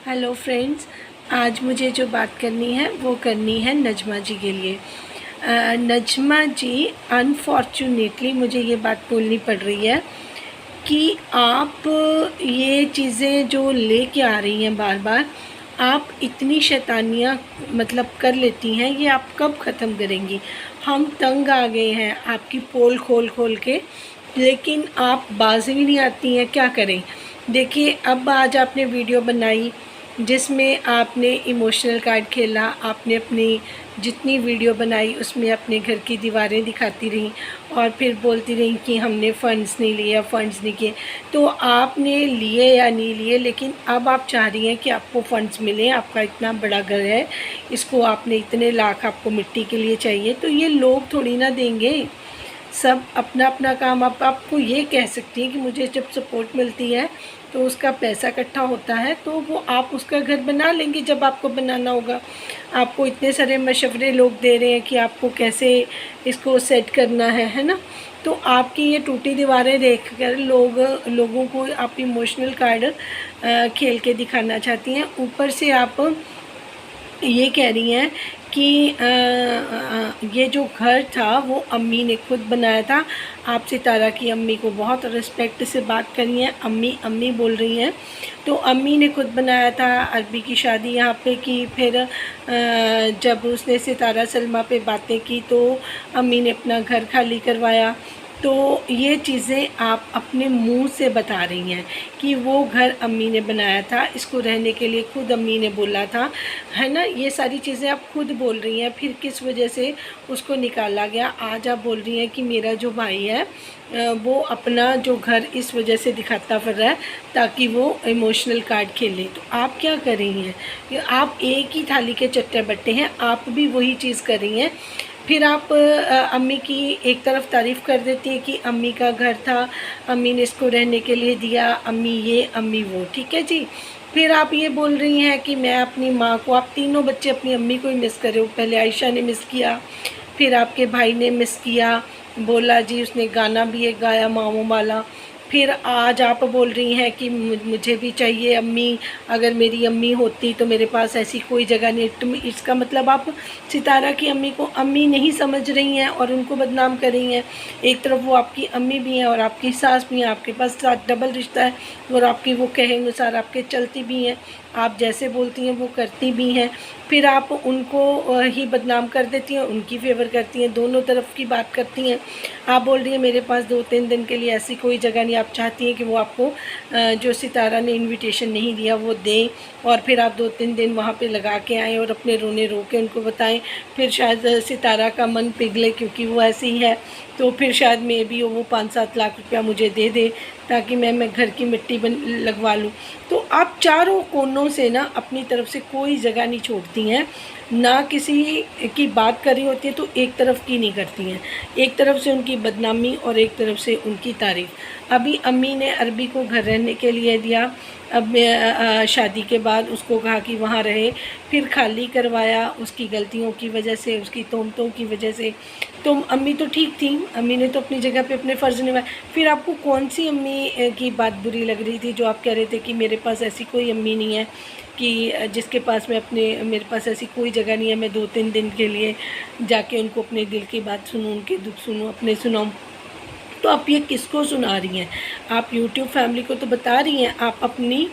Hello friends, आज मुझे जो बात करनी है वो करनी है नजमा जी के लिए। नजमा जी, अनफॉर्चुनेटली मुझे ये बात बोलनी पड़ रही है कि आप ये चीज़ें जो लेके आ रही हैं बार बार, आप इतनी शैतानियाँ मतलब कर लेती हैं, ये आप कब ख़त्म करेंगी? हम तंग आ गए हैं आपकी पोल खोल खोल के, लेकिन आप बाज़ भी नहीं आती हैं, क्या करें? देखिए, अब आज आपने वीडियो बनाई जिसमें आपने इमोशनल कार्ड खेला, आपने अपनी जितनी वीडियो बनाई उसमें अपने घर की दीवारें दिखाती रहीं और फिर बोलती रहीं कि हमने फ़ंड्स नहीं लिए, फ़ंड्स नहीं किए। तो आपने लिए या नहीं लिए, लेकिन अब आप चाह रही हैं कि आपको फ़ंड्स मिलें। आपका इतना बड़ा घर है, इसको आपने इतने लाख आपको मिट्टी के लिए चाहिए, तो ये लोग थोड़ी ना देंगे। सब अपना अपना काम। आप आपको ये कह सकती हैं कि मुझे जब सपोर्ट मिलती है तो उसका पैसा इकट्ठा होता है, तो वो आप उसका घर बना लेंगे जब आपको बनाना होगा। आपको इतने सारे मशवरे लोग दे रहे हैं कि आपको कैसे इसको सेट करना है ना? तो आपकी ये टूटी दीवारें देखकर लोगों को आप इमोशनल कार्ड खेल के दिखाना चाहती हैं। ऊपर से आप ये कह रही हैं कि ये जो घर था वो अम्मी ने खुद बनाया था। आप सितारा की अम्मी को बहुत रिस्पेक्ट से बात करी है, अम्मी अम्मी बोल रही हैं। तो अम्मी ने खुद बनाया था। अरबी की शादी यहाँ पे की, फिर जब उसने सितारा सलमा पे बातें की तो अम्मी ने अपना घर खाली करवाया। तो ये चीज़ें आप अपने मुंह से बता रही हैं कि वो घर अम्मी ने बनाया था, इसको रहने के लिए खुद अम्मी ने बोला था, है ना? ये सारी चीज़ें आप खुद बोल रही हैं। फिर किस वजह से उसको निकाला गया? आज आप बोल रही हैं कि मेरा जो भाई है वो अपना जो घर इस वजह से दिखाता फिर रहा है ताकि वो इमोशनल कार्ड खेले। तो आप क्या कर रही हैं? आप एक ही थाली के चट्टे बट्टे हैं, आप भी वही चीज़ कर रही हैं। फिर आप अम्मी की एक तरफ तारीफ़ कर देती हैं कि अम्मी का घर था, अम्मी ने इसको रहने के लिए दिया, अम्मी ये अम्मी वो, ठीक है जी। फिर आप ये बोल रही हैं कि मैं अपनी माँ को, आप तीनों बच्चे अपनी अम्मी को ही मिस कर रहे हो। पहले आयशा ने मिस किया, फिर आपके भाई ने मिस किया, बोला जी उसने गाना भी एक गाया मामू वाला। फिर आज आप बोल रही हैं कि मुझे भी चाहिए अम्मी, अगर मेरी अम्मी होती तो मेरे पास ऐसी कोई जगह नहीं। तुम इसका मतलब आप सितारा की अम्मी को अम्मी नहीं समझ रही हैं और उनको बदनाम कर रही हैं। एक तरफ वो आपकी अम्मी भी हैं और आपकी सास भी हैं, आपके पास साथ डबल रिश्ता है और आपकी वो कहे अनुसार आपके चलती भी हैं, आप जैसे बोलती हैं वो करती भी हैं। फिर आप उनको ही बदनाम कर देती हैं, उनकी फेवर करती हैं, दोनों तरफ की बात करती हैं। आप बोल रही हैं मेरे पास 2-3 दिन के लिए ऐसी कोई जगह नहीं। आप चाहती हैं कि वो आपको जो सितारा ने इनविटेशन नहीं दिया वो दें और फिर आप 2-3 दिन वहाँ पे लगा के आएँ और अपने रोने रो के उनको बताएं। फिर शायद सितारा का मन पिघले, क्योंकि वो ऐसी ही है, तो फिर शायद मे भी वो 5-7 लाख रुपया मुझे दे दे ताकि मैं घर की मिट्टी लगवा लूँ। तो आप चारों कोनों से ना अपनी तरफ से कोई जगह नहीं छोड़ती हैं, ना किसी की बात कर रही होती है तो एक तरफ की नहीं करती हैं, एक तरफ से उनकी बदनामी और एक तरफ से उनकी तारीफ़। अभी अम्मी ने अरबी को घर रहने के लिए दिया, अब शादी के बाद उसको कहा कि वहाँ रहे, फिर खाली करवाया उसकी गलतियों की वजह से, उसकी तोहमतों की वजह से। तो अम्मी तो ठीक थी, अम्मी ने तो अपनी जगह पे अपने फ़र्ज़ निभाए। फिर आपको कौन सी अम्मी की बात बुरी लग रही थी जो आप कह रहे थे कि मेरे पास ऐसी कोई अम्मी नहीं है कि जिसके पास मेरे पास ऐसी कोई जगह नहीं है, मैं 2-3 दिन के लिए जाके उनको अपने दिल की बात सुनूँ, उनके दुख सुनूँ, अपने सुनाऊँ। तो आप ये किसको सुना रही हैं? आप यूट्यूब फैमिली को तो बता रही हैं, आप अपनी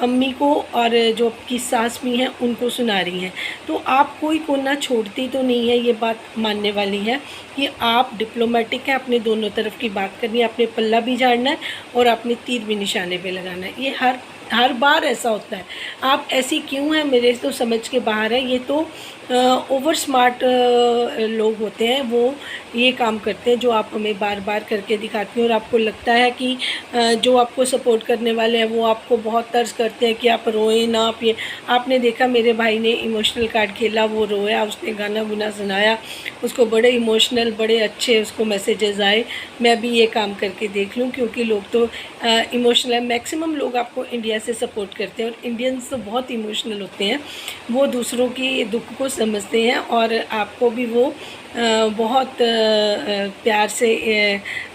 अम्मी को और जो आपकी सास भी हैं उनको सुना रही हैं। तो आप कोई कोना छोड़ती तो नहीं है, ये बात मानने वाली है कि आप डिप्लोमेटिक हैं, अपने दोनों तरफ की बात करनी है, अपने पल्ला भी झाड़ना है और अपने तीर भी निशाने पे लगाना है। ये हर बार ऐसा होता है। आप ऐसी क्यों हैं, मेरे तो समझ के बाहर है। ये तो ओवर स्मार्ट लोग होते हैं, वो ये काम करते हैं जो आप हमें बार बार करके दिखाती हैं और आपको लगता है कि जो आपको सपोर्ट करने वाले हैं वो आपको बहुत तर्स करते हैं कि आप रोएं ना। आप ये आपने देखा मेरे भाई ने इमोशनल कार्ड खेला, वो रोया, उसने गाना गुना सुनाया, उसको बड़े इमोशनल बड़े अच्छे उसको मैसेजेस आए। मैं भी ये काम करके देख लूँ, क्योंकि लोग तो इमोशनल है। मैक्सिमम लोग आपको इंडिया इंडिया से सपोर्ट करते हैं, और इंडियंस तो बहुत इमोशनल होते हैं, वो दूसरों की दुख को समझते हैं, और आपको भी वो बहुत प्यार से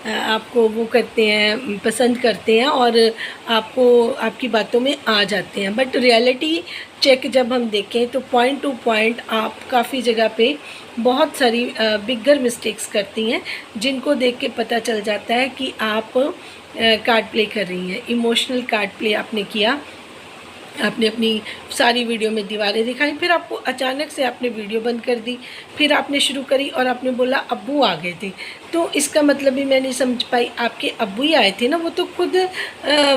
आपको वो करते हैं, पसंद करते हैं, और आपको आपकी बातों में आ जाते हैं। बट रियलिटी चेक जब हम देखें तो पॉइंट टू पॉइंट आप काफ़ी जगह पे बहुत सारी बिगर मिस्टेक्स करती हैं, जिनको देख के पता चल जाता है कि आप कार्ड प्ले कर रही हैं, इमोशनल कार्ड प्ले आपने किया। आपने अपनी सारी वीडियो में दीवारें दिखाई, फिर आपको अचानक से आपने वीडियो बंद कर दी, फिर आपने शुरू करी और आपने बोला अब्बू आ गए थे। तो इसका मतलब भी मैं नहीं समझ पाई, आपके अब्बू ही आए थे ना, वो तो खुद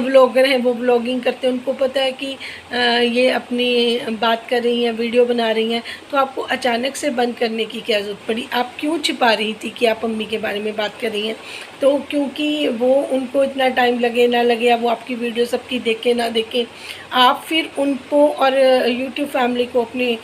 व्लॉगर हैं, वो व्लॉगिंग करते हैं, उनको पता है कि ये अपनी बात कर रही हैं, वीडियो बना रही हैं, तो आपको अचानक से बंद करने की क्या ज़रूरत पड़ी? आप क्यों छिपा रही थी कि आप अम्मी के बारे में बात कर रही हैं? तो क्योंकि वो उनको इतना टाइम लगे ना लगे, या वो आपकी वीडियो सबकी देखें ना देखें, आप फिर उनको और यूट्यूब फैमिली को अपनी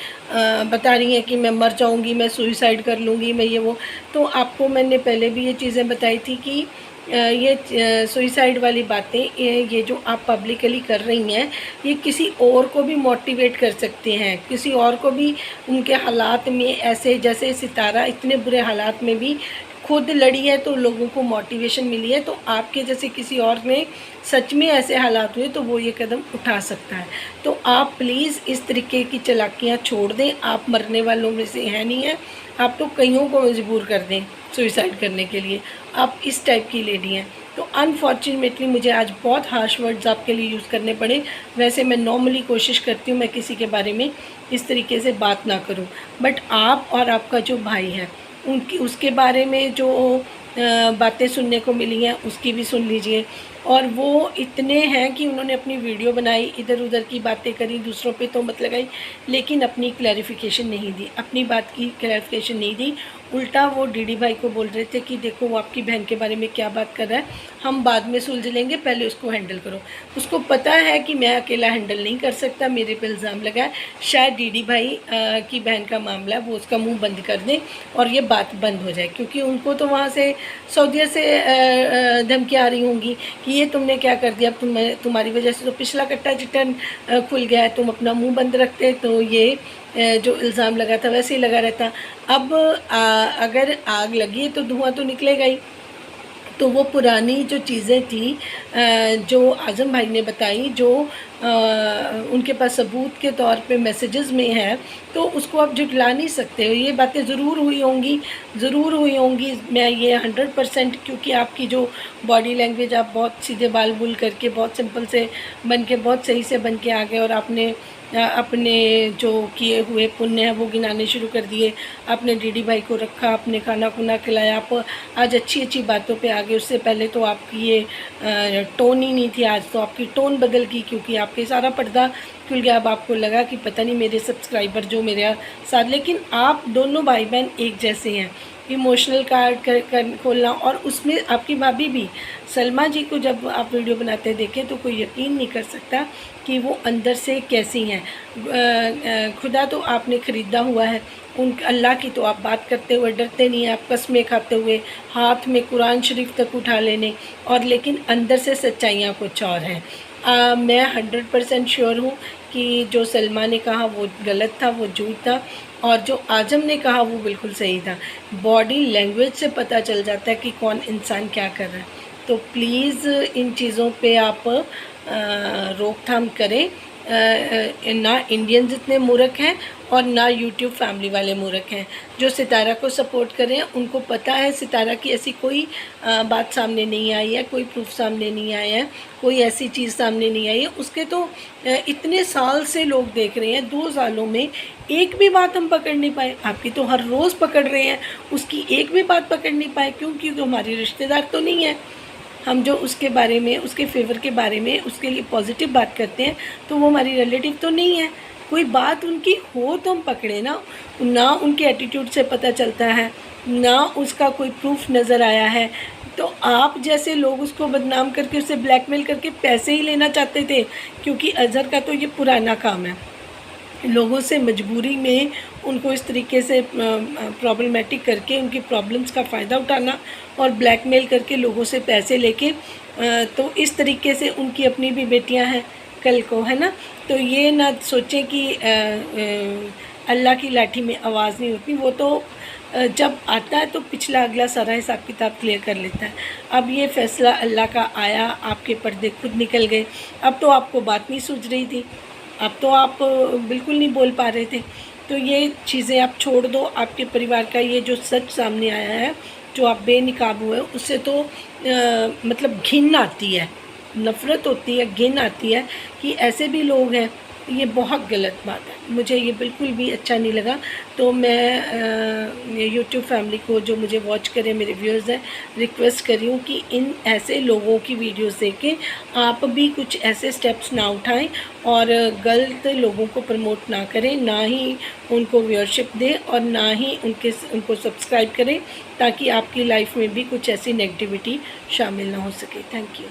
बता रही हैं कि मैं मर जाऊंगी, मैं सुसाइड कर लूँगी, मैं ये वो। तो आपको मैंने पहले भी ये चीज़ें बताई थी कि ये सुसाइड वाली बातें, ये जो आप पब्लिकली कर रही हैं, ये किसी और को भी मोटिवेट कर सकते हैं, किसी और को भी उनके हालात में, ऐसे जैसे सितारा इतने बुरे हालात में भी खुद लड़ी है तो लोगों को मोटिवेशन मिली है, तो आपके जैसे किसी और में सच में ऐसे हालात हुए तो वो ये कदम उठा सकता है। तो आप प्लीज़ इस तरीके की चालाकियाँ छोड़ दें, आप मरने वालों में से हैं नहीं हैं, आप तो कईयों को मजबूर कर दें सुसाइड करने के लिए, आप इस टाइप की लेडी हैं। तो अनफॉर्चुनेटली मुझे आज बहुत हार्श वर्ड्स आपके लिए यूज़ करने पड़े। वैसे मैं नॉर्मली कोशिश करती हूँ मैं किसी के बारे में इस तरीके से बात ना करूँ, बट आप और आपका जो भाई है उनकी, उसके बारे में जो बातें सुनने को मिली हैं उसकी भी सुन लीजिए। और वो इतने हैं कि उन्होंने अपनी वीडियो बनाई, इधर उधर की बातें करी, दूसरों पे तो मत लगाई, लेकिन अपनी क्लैरिफिकेशन नहीं दी, अपनी बात की क्लैरिफिकेशन नहीं दी। उल्टा वो डीडी भाई को बोल रहे थे कि देखो वो आपकी बहन के बारे में क्या बात कर रहा है, हम बाद में सुलझ लेंगे, पहले उसको हैंडल करो। उसको पता है कि मैं अकेला हैंडल नहीं कर सकता, मेरे पे इल्ज़ाम लगा है, शायद डीडी भाई की बहन का मामला है, वो उसका मुंह बंद कर दें और ये बात बंद हो जाए, क्योंकि उनको तो वहाँ से सऊदीया से धमकियाँ आ रही होंगी कि ये तुमने क्या कर दिया, अब तुम्हारी वजह से तो पिछला कट्टा चिट्टन खुल गया है, तुम अपना मुँह बंद रखते तो ये जो इल्ज़ाम लगा था वैसे ही लगा रहता। अब अगर आग लगी तो धुआं तो निकलेगा ही। तो वो पुरानी जो चीज़ें थी जो आज़म भाई ने बताई, जो उनके पास सबूत के तौर पे मैसेजेस में है, तो उसको आप झुठला नहीं सकते हो। ये बातें ज़रूर हुई होंगी, ज़रूर हुई होंगी, मैं ये 100%, क्योंकि आपकी जो बॉडी लैंग्वेज, आप बहुत सीधे बाल बुल करके बहुत सिंपल से बन के बहुत सही से बन के आ गए, और आपने अपने जो किए हुए पुण्य हैं वो गिनाने शुरू कर दिए। आपने डीडी भाई को रखा, आपने खाना खुना खिलाया, आप आज अच्छी अच्छी बातों पे आ गए। उससे पहले तो आपकी ये टोन ही नहीं थी, आज तो आपकी टोन बदल गई, क्योंकि आपके सारा पर्दा खुल गया। अब आपको लगा कि पता नहीं मेरे सब्सक्राइबर जो मेरे साथ, लेकिन आप दोनों भाई बहन एक जैसे हैं। इमोशनल कार्ड खोलना, और उसमें आपकी भाभी भी, सलमा जी को जब आप वीडियो बनाते देखें तो कोई यकीन नहीं कर सकता कि वो अंदर से कैसी हैं। खुदा तो आपने ख़रीदा हुआ है, उन अल्लाह की तो आप बात करते हुए डरते नहीं हैं, आप कस्में खाते हुए हाथ में कुरान शरीफ तक उठा लेने, और लेकिन अंदर से सच्चाइयाँ कुछ और हैं। मैं 100% श्योर हूँ कि जो सलमा ने कहा वो गलत था, वो झूठ था, और जो आजम ने कहा वो बिल्कुल सही था। बॉडी लैंग्वेज से पता चल जाता है कि कौन इंसान क्या कर रहा है। तो प्लीज़ इन चीज़ों पे आप रोकथाम करें। ना इंडियंस इतने मूर्ख हैं और ना यूट्यूब फैमिली वाले मूर्ख हैं। जो सितारा को सपोर्ट करें, उनको पता है सितारा की ऐसी कोई बात सामने नहीं आई है, कोई प्रूफ सामने नहीं आया है, कोई ऐसी चीज़ सामने नहीं आई है। उसके तो इतने साल से लोग देख रहे हैं, 2 सालों में एक भी बात हम पकड़ नहीं पाए। आपकी तो हर रोज़ पकड़ रहे हैं, उसकी एक भी बात पकड़ नहीं पाए। क्यों? क्योंकि हमारे रिश्तेदार तो नहीं है। हम जो उसके बारे में, उसके फेवर के बारे में, उसके लिए पॉजिटिव बात करते हैं, तो वो हमारी रिलेटिव तो नहीं है। कोई बात उनकी हो तो हम पकड़े ना उनके एटीट्यूड से पता चलता है, ना उसका कोई प्रूफ नज़र आया है। तो आप जैसे लोग उसको बदनाम करके, उससे ब्लैकमेल करके पैसे ही लेना चाहते थे, क्योंकि अज़हर का तो ये पुराना काम है, लोगों से मजबूरी में उनको इस तरीके से प्रॉब्लमेटिक करके उनकी प्रॉब्लम्स का फ़ायदा उठाना और ब्लैकमेल करके लोगों से पैसे लेके। तो इस तरीके से उनकी अपनी भी बेटियां हैं, कल को, है ना। तो ये ना सोचें कि अल्लाह की लाठी में आवाज़ नहीं होती, वो तो जब आता है तो पिछला अगला सारा हिसाब किताब क्लियर कर लेता है। अब ये फ़ैसला अल्लाह का आया, आपके पर्दे खुद निकल गए। अब तो आपको बात नहीं सूझ रही थी, अब तो आप बिल्कुल नहीं बोल पा रहे थे। तो ये चीज़ें आप छोड़ दो। आपके परिवार का ये जो सच सामने आया है, जो आप बेनिकाब हुए, उससे तो मतलब घिन आती है, नफ़रत होती है, घिन आती है कि ऐसे भी लोग हैं। ये बहुत गलत बात है, मुझे ये बिल्कुल भी अच्छा नहीं लगा। तो मैं यूट्यूब फैमिली को, जो मुझे वॉच करें, मेरे व्यूअर्स हैं, रिक्वेस्ट कर रही हूँ कि इन ऐसे लोगों की वीडियोस देख के आप भी कुछ ऐसे स्टेप्स ना उठाएं और गलत लोगों को प्रमोट ना करें, ना ही उनको व्यूअरशिप दें और ना ही उनको सब्सक्राइब करें, ताकि आपकी लाइफ में भी कुछ ऐसी नेगेटिविटी शामिल ना हो सके। Thank you.